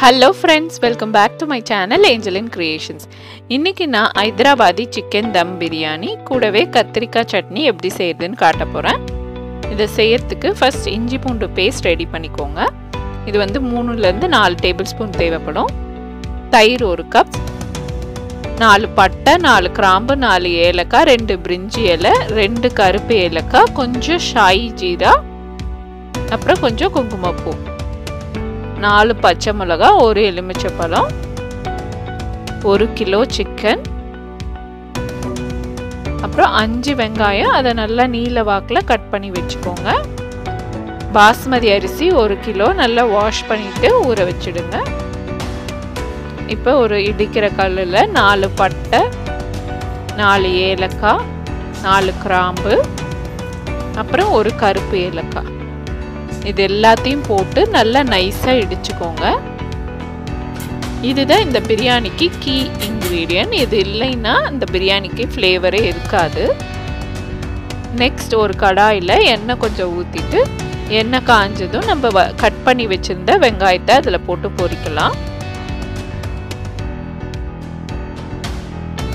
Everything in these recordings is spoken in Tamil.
Hello friends, welcome back to my channel Angelin Creations. இன்னைக்கு நான் ஹைதராபாதி சிக்கன் தம் பிரியாணி கூடவே கத்திரிக்காய் சட்னி எப்படி செய்யறதுன்னு காட்ட போறேன். இத செய்யிறதுக்கு first இஞ்சி பூண்டு பேஸ்ட் ரெடி பண்ணிக்கோங்க. இது வந்து 3 ல இருந்து 4 டேபிள்ஸ்பூன் தேவைப்படும். தயிர் 1 கப், 4 பட்டை, 4 கிராம்பு, 4 ஏலக்காய், 2 பிரிஞ்சி இலை, 2 கருப்பு ஏலக்காய், கொஞ்சம் ஷாயி ஜீரா, அப்புறம் கொஞ்சம் குங்குமப்பூ, 4 பச்சை மிளகாய், 1 எலுமிச்சைப்பழம், 1 கிலோ சிக்கன், அப்புறம் 5 வெங்காயம் அதை நல்லா நீல வாக்கில் கட் பண்ணி வச்சுக்கோங்க. பாஸ்மதி அரிசி 1 கிலோ நல்லா வாஷ் பண்ணிட்டு ஊற வச்சிடுங்க. இப்போ ஒரு இடிக்கிற கல்லில் 4 பட்டை, 4 ஏலக்காய், 4 கிராம்பு, அப்புறம் 1 கருப்பு ஏலக்காய், இது எல்லாத்தையும் போட்டு நல்லா நைஸா இடிச்சுக்கோங்க. இதுதான் இந்த பிரியாணிக்கு கீ இன்கிரீடியன்ட். இது இல்லைன்னா இந்த பிரியாணிக்கு ஃப்ளேவரே இருக்காது. நெக்ஸ்ட் ஒரு கடாயில் எண்ணெய் கொஞ்சம் ஊற்றிட்டு எண்ணெய் காஞ்சதும் நம்ம கட் பண்ணி வச்சிருந்த வெங்காயத்தை அதில் போட்டு பொரிக்கலாம்.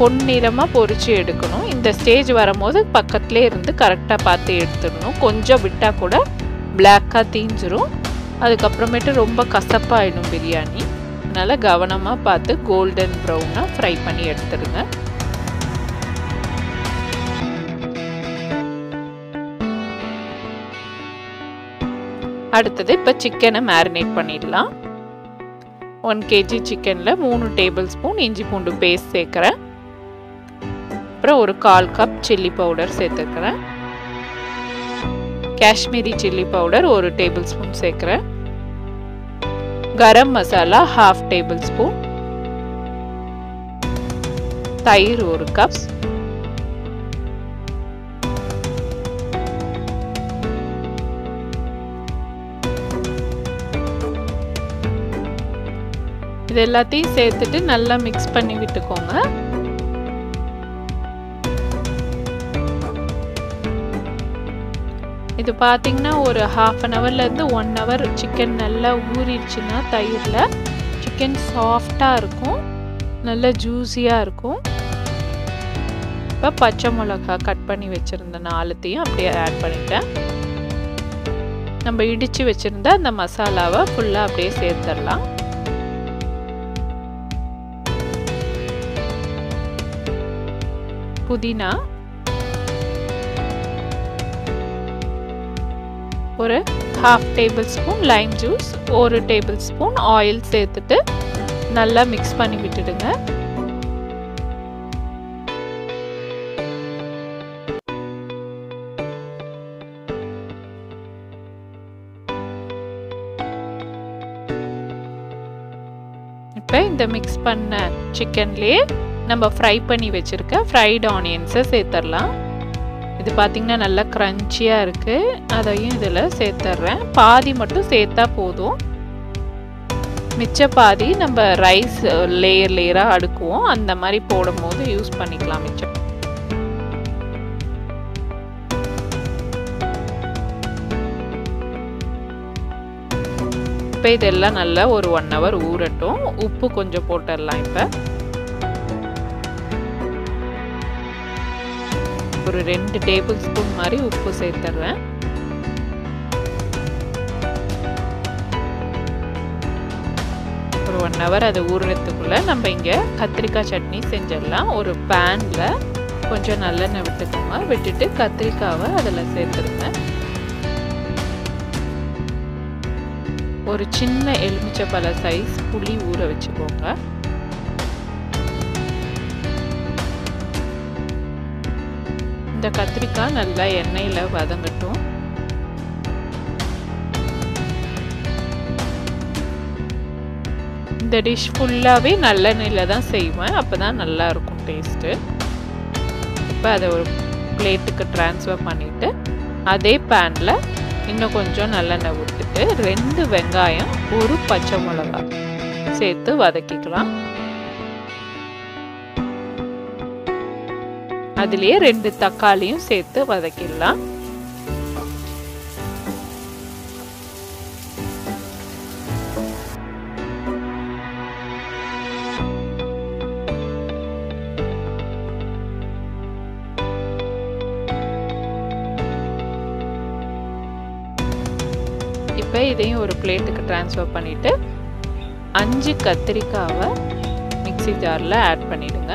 பொன்னிறமாக பொரிச்சு எடுக்கணும். இந்த ஸ்டேஜ் வரும்போது பக்கத்துலேயே இருந்து கரெக்டாக பார்த்து எடுத்துடணும். கொஞ்சம் விட்டால் கூட பிளாக்காக தீஞ்சிரும். அதுக்கப்புறமேட்டு ரொம்ப கசப்பாயிடும் பிரியாணி. அதனால் கவனமாக பார்த்து கோல்டன் ப்ரௌனாக ஃப்ரை பண்ணி எடுத்துடுங்க. அடுத்தது இப்போ சிக்கனை மேரினேட் பண்ணிடலாம். 1 kg சிக்கனில் 3 டேபிள் ஸ்பூன் இஞ்சி பூண்டு பேஸ்ட் சேர்க்குறேன். அப்புறம் ஒரு 1/4 கப் சில்லி பவுடர் சேர்த்துக்கிறேன். Kashmiri chilli powder 1 table spoon சேர்க்கிறேன். கரம் மசாலா 1/2 டேபிள் ஸ்பூன், தயிர் 1 கப், இது எல்லாத்தையும் சேர்த்துட்டு நல்லா மிக்ஸ் பண்ணி விட்டுக்கோங்க. இது பார்த்தீங்கன்னா ஒரு 1/2 ஹவர்லேருந்து 1 ஹவர் சிக்கன் நல்லா ஊறிடுச்சுன்னா தயிரில் சிக்கன் சாஃப்டாக இருக்கும், நல்லா ஜூஸியாக இருக்கும். இப்போ பச்சை மிளகா கட் பண்ணி வச்சுருந்த 4த்தையும் அப்படியே ஆட் பண்ணிட்டேன். நம்ம இடித்து வச்சுருந்த அந்த மசாலாவை ஃபுல்லாக அப்படியே சேர்த்துடலாம். புதினா, ஒரு 1/2 table spoon Lime juice, 1 table spoon oil சேர்த்துட்டு நல்லா மிக்ஸ் பண்ணி விட்டுடுங்க. இப்போ இந்த மிக்ஸ் பண்ண சிக்கன்லேயே நம்ம ஃப்ரை பண்ணி வச்சிருக்க ஃப்ரைட் ஆனியன்ஸை சேர்த்துடலாம். இது பார்த்தீங்கன்னா நல்லா க்ரன்ச்சியாக இருக்குது. அதையும் இதில் சேர்த்துட்றேன். பாதி மட்டும் சேர்த்தா போதும். மிச்ச பாதி நம்ம ரைஸ் லேயர் லேயராக அடுக்குவோம், அந்த மாதிரி போடும் போது யூஸ் பண்ணிக்கலாம் மிச்சம். இப்போ இதெல்லாம் நல்லா ஒரு 1 ஹவர் ஊறட்டும். உப்பு கொஞ்சம் போட்டுடலாம். இப்போ ஒரு 2 டேபிள் ஸ்பூன் மாதிரி உப்பு சேர்த்துறேன். ஒரு 1 ஹவர் அது ஊறுறதுக்குள்ள நம்ம இங்கே கத்திரிக்காய் சட்னி செஞ்சிடலாம். ஒரு பேனில் கொஞ்சம் நல்லெண்ணெய் விட்டுக்கோங்க. விட்டுட்டு கத்திரிக்காவை அதில் சேர்த்துருங்க. ஒரு சின்ன எலுமிச்சைப்பழ சைஸ் புளி ஊற வச்சுக்கோங்க. இந்த கத்திரிக்காய் நல்லா எண்ணெயில் வதங்கட்டும். இந்த டிஷ் ஃபுல்லாகவே நல்லெண்ணெயில் தான் செய்வேன், அப்போ தான் நல்லா இருக்கும் டேஸ்ட்டு. இப்போ அதை ஒரு பிளேட்டுக்கு ட்ரான்ஸ்ஃபர் பண்ணிவிட்டு அதே பேனில் இன்னும் கொஞ்சம் நல்லெண்ணெய் ஊற்றிட்டு 2 வெங்காயம், 1 பச்சை மிளகாய் சேர்த்து வதக்கிக்கலாம். அதுலயே 2 தக்காளியும் சேர்த்து வதக்கிடலாம். இப்போ இதையும் ஒரு பிளேட்டுக்கு ட்ரான்ஸ்ஃபர் பண்ணிவிட்டு 5 கத்திரிக்காவை மிக்ஸி ஜாரில் ஆட் பண்ணிவிடுங்க.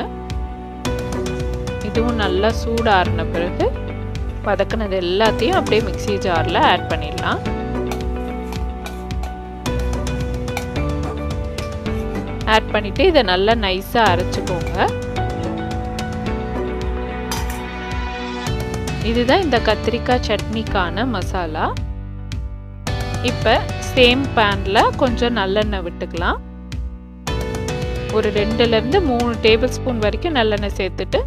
இதுவும் நல்லா சூடாறின பிறகு வதக்கினது எல்லாத்தையும் அப்படியே மிக்ஸி ஜாரில் ஆட் பண்ணிடலாம். ஆட் பண்ணிவிட்டு இதை நல்லா நைஸாக அரைச்சிக்கோங்க. இதுதான் இந்த கத்திரிக்காய் சட்னிக்கான மசாலா. இப்போ சேம் பேனில் கொஞ்சம் நல்லெண்ணெய் விட்டுக்கலாம். ஒரு 2லேருந்து 3 டேபிள் ஸ்பூன் வரைக்கும் நல்லெண்ணெய் சேர்த்துட்டு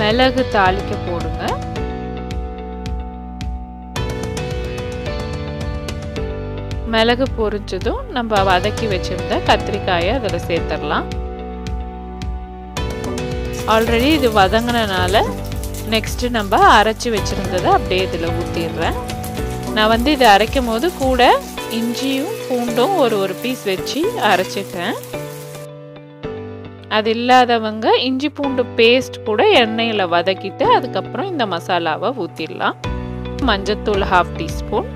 மிளகு தாளிக்க போடுங்க. மிளகு பொரிஞ்சதும் நம்ம வதக்கி வச்சிருந்த கத்திரிக்காயை அதில் சேர்த்துடலாம். ஆல்ரெடி இது வதங்கினால நெக்ஸ்ட் நம்ம அரைச்சி வச்சிருந்ததை அப்படியே இதில் ஊற்றிடுறேன். நான் இதை அரைக்கும் போது கூட இஞ்சியும் பூண்டும் ஒரு பீஸ் வச்சு அரைச்சிட்டேன். அது இல்லாதவங்க இஞ்சி பூண்டு பேஸ்ட் கூட எண்ணெயில் வதக்கிட்டு அதுக்கப்புறம் இந்த மசாலாவை ஊற்றிடலாம். மஞ்சத்தூள் 1/2 டீஸ்பூன்,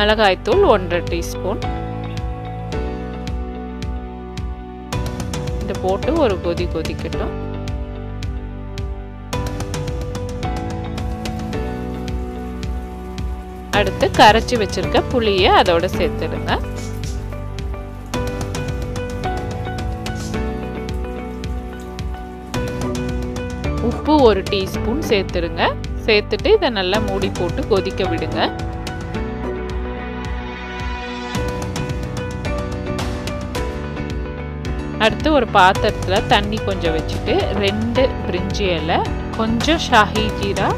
மிளகாய்த்தூள் 1/2 டீஸ்பூன். இதை போட்டு ஒரு கொதிக்கட்டும். அடுத்து கரைச்சி வச்சிருக்க புளியை அதோட சேர்த்துடுங்க. உப்பு 1 டீஸ்பூன் சேர்த்துடுங்க. சேர்த்துட்டு இதை நல்லா மூடி போட்டு கொதிக்க விடுங்க. அடுத்து ஒரு பாத்திரத்தில் தண்ணி கொஞ்சம் வச்சுட்டு 2 பிரிஞ்சி இலை, கொஞ்சம் ஷாஹி ஜீரா,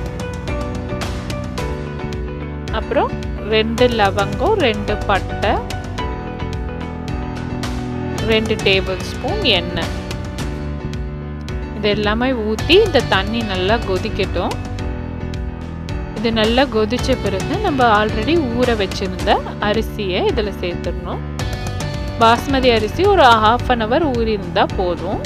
அப்புறம் 2 லவங்கம், 2 பட்டை, 2 டேபிள் ஸ்பூன் எண்ணெய் இது எல்லாமே ஊற்றி இந்த தண்ணி நல்லா கொதிக்கட்டும். இது நல்லா கொதிச்ச பிறகு நம்ம ஆல்ரெடி ஊற வச்சிருந்த அரிசியை இதில் சேர்த்துடணும். பாஸ்மதி அரிசி ஒரு 1/2 அன் ஹவர் ஊறியிருந்தா போதும்.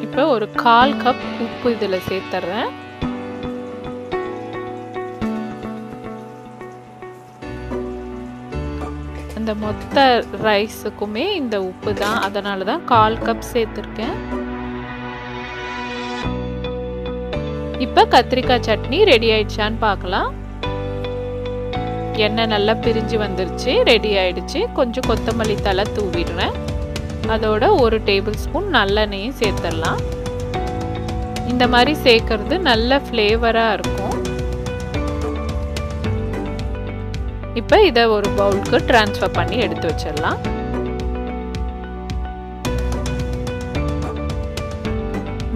இப்போ ஒரு 1/4 கப் உப்பு இதில் சேர்த்துறேன். அந்த மொத்த ரைஸுக்குமே இந்த உப்பு தான், அதனால தான் 1/4 கப் சேர்த்துருக்கேன். இப்போ கத்திரிக்காய் சட்னி ரெடி ஆயிடுச்சான்னு பார்க்கலாம். எண்ணெய் நல்லா பிரிஞ்சு வந்துருச்சு, ரெடி ஆயிடுச்சு. கொஞ்சம் கொத்தமல்லி தழை தூவிடுறேன். அதோட 1 டேபிள் ஸ்பூன் நல்லெண்ணெயும் சேர்த்துடலாம். இந்த மாதிரி சேர்க்கறது நல்ல ஃப்ளேவராக இருக்கும். இப்போ இதை ஒரு பவுலுக்கு ட்ரான்ஸ்ஃபர் பண்ணி எடுத்து வச்சிடலாம்.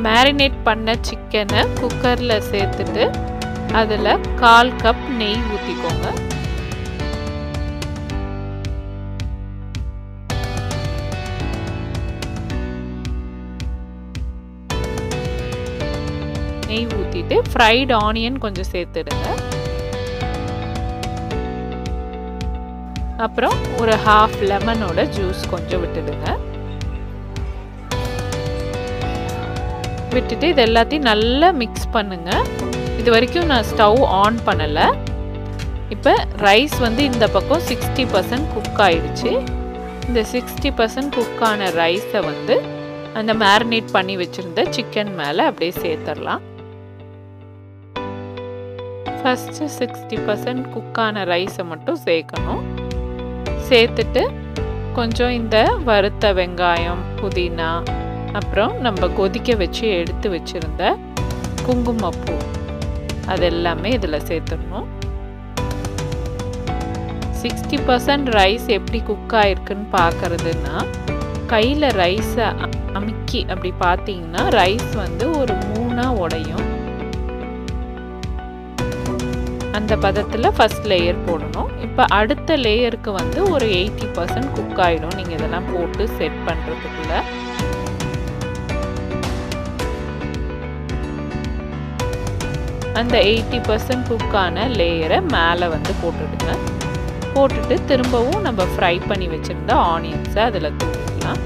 மேரினேட் பண்ண சிக்கனை குக்கரில் சேர்த்துட்டு அதில் 1/4 கப் நெய் ஊற்றிக்கோங்க. நெய் ஊற்றிட்டு ஃப்ரைடு ஆனியன் கொஞ்சம் சேர்த்துடுங்க. அப்புறம் ஒரு 1/2 லெமனோட ஜூஸ் கொஞ்சம் விட்டுடுங்க. விட்டுட்டு இது எல்லாத்தையும் நல்லா மிக்ஸ் பண்ணுங்க. இது வரைக்கும் நான் ஸ்டவ் ஆன் பண்ணலை. இப்போ ரைஸ் இந்த பக்கம் 60% குக் ஆயிடுச்சு. இந்த 60% குக்கான ரைஸை அந்த மேரினேட் பண்ணி வச்சுருந்த சிக்கன் மேலே அப்படியே சேர்த்துடலாம். ஃபஸ்ட்டு 60% குக்கான ரைஸை மட்டும் சேர்க்கணும். சேர்த்துட்டு கொஞ்சம் இந்த வறுத்த வெங்காயம், புதினா, அப்புறம் நம்ம கொதிக்க வச்சு எடுத்து வச்சுருந்த குங்குமப்பூ அதெல்லாமே இதில் சேர்த்துடணும். 60% ரைஸ் எப்படி குக் ஆகிருக்குன்னு பார்க்குறதுன்னா, கையில் ரைஸை அமுக்கி அப்படி பார்த்தீங்கன்னா ரைஸ் ஒரு 3ஆக உடையும். அந்த பதத்தில் ஃபஸ்ட் லேயர் போடணும். இப்போ அடுத்த லேயருக்கு ஒரு 80% குக் ஆகிடும். நீங்கள் இதெல்லாம் போட்டு செட் பண்ணுறதுக்குள்ள அந்த 80% குக்கான லேயரை மேலே வந்து போட்டுடுங்க. போட்டுட்டு திரும்பவும் நம்ம ஃப்ரை பண்ணி வச்சுருந்த ஆனியன்ஸை அதில் தூவிடலாம்.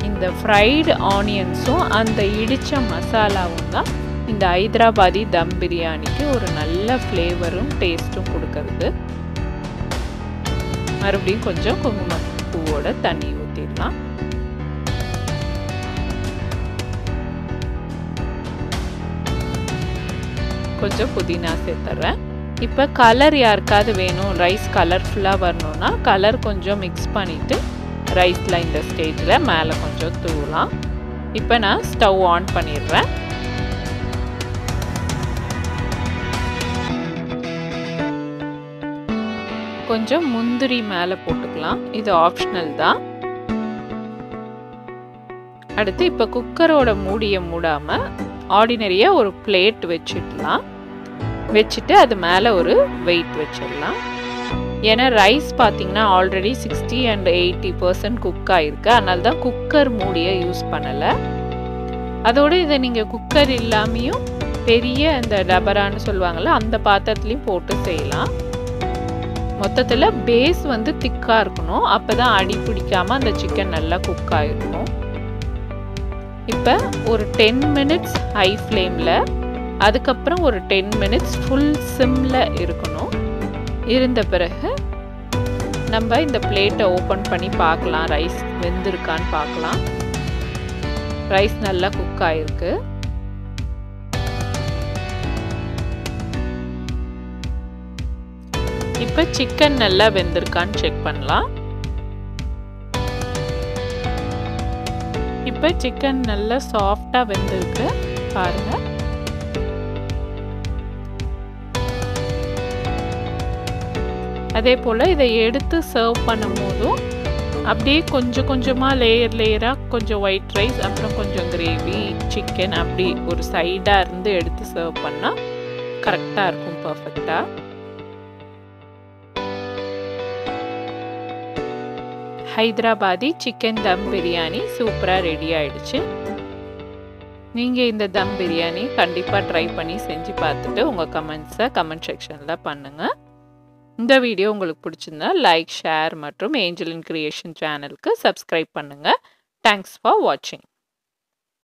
இந்த ஃப்ரைடு ஆனியன்ஸும் அந்த இடித்த மசாலாவும் தான் இந்த ஹைதராபாதி தம் பிரியாணிக்கு ஒரு நல்ல ஃப்ளேவரும் டேஸ்ட்டும் கொடுக்கறது. மறுபடியும் கொஞ்சம் குங்குமப்பூவோட தண்ணி ஊற்றிடலாம். கொஞ்சம் புதினா சேர்த்துறேன். இப்போ கலர் யாருக்காவது வேணும், ரைஸ் கலர்ஃபுல்லாக வரணும்னா கலர் கொஞ்சம் மிக்ஸ் பண்ணிவிட்டு ரைஸில் இந்த ஸ்டேஜில் மேலே கொஞ்சம் தூவலாம். இப்போ நான் ஸ்டவ் ஆன் பண்ணிடுறேன். கொஞ்சம் முந்திரி மேலே போட்டுக்கலாம், இது ஆப்ஷனல் தான். அடுத்து இப்போ குக்கரோட மூடியை மூடாமல் ஆர்டினரியாக ஒரு பிளேட் வச்சுக்கலாம். வச்சுட்டு அது மேலே ஒரு வெயிட் வச்சிடலாம். ஏன்னா ரைஸ் பார்த்திங்கன்னா ஆல்ரெடி 60 and 80% குக் ஆகிருக்கு. அதனால தான் குக்கர் மூடியை யூஸ் பண்ணலை. அதோடு இதை நீங்கள் குக்கர் இல்லாமையும் பெரிய இந்த டபரான்னு சொல்லுவாங்கள்ல அந்த பாத்திரத்துலேயும் போட்டு செய்யலாம். மொத்தத்தில் பேஸ் வந்து திக்காக இருக்கணும், அப்போ தான் அடி பிடிக்காமல் அந்த சிக்கன் நல்லா குக் ஆகிருக்கும். இப்போ ஒரு 10 minutes ஹை ஃப்ளேமில், அதுக்கப்புறம் ஒரு 10 minutes ஃபுல் சிம்மில் இருக்கணும். இருந்த பிறகு நம்ம இந்த பிளேட்டை ஓப்பன் பண்ணி பார்க்கலாம், ரைஸ் வெந்திருக்கான்னு பார்க்கலாம். ரைஸ் நல்லா குக் ஆகிருக்கு. இப்போ சிக்கன் நல்லா வெந்திருக்கான்னு செக் பண்ணலாம். இப்போ சிக்கன் நல்லா சாஃப்டாக வெந்திருக்கு பாருங்கள். அதே போல் இதை எடுத்து சர்வ் பண்ணும் போதும் அப்படியே கொஞ்சம் கொஞ்சமாக லேயராக கொஞ்சம் ஒயிட் ரைஸ் அப்புறம் கொஞ்சம் கிரேவி சிக்கன் அப்படி ஒரு சைடாக இருந்து எடுத்து சர்வ் பண்ணால் கரெக்டாக இருக்கும், பர்ஃபெக்டாக. ஹைதராபாதி சிக்கன் தம் பிரியாணி சூப்பராக ரெடி ஆயிடுச்சு. நீங்கள் இந்த தம் பிரியாணி கண்டிப்பாக ட்ரை பண்ணி செஞ்சு பார்த்துட்டு உங்கள் கமெண்ட்ஸை கமெண்ட் செக்ஷனில் பண்ணுங்கள். இந்த வீடியோ உங்களுக்கு பிடிச்சிருந்தா லைக், ஷேர் மற்றும் ஏஞ்சலின் கிரியேஷன் சேனலுக்கு சப்ஸ்கிரைப் பண்ணுங்கள். தேங்க்ஸ் ஃபார் வாட்சிங்.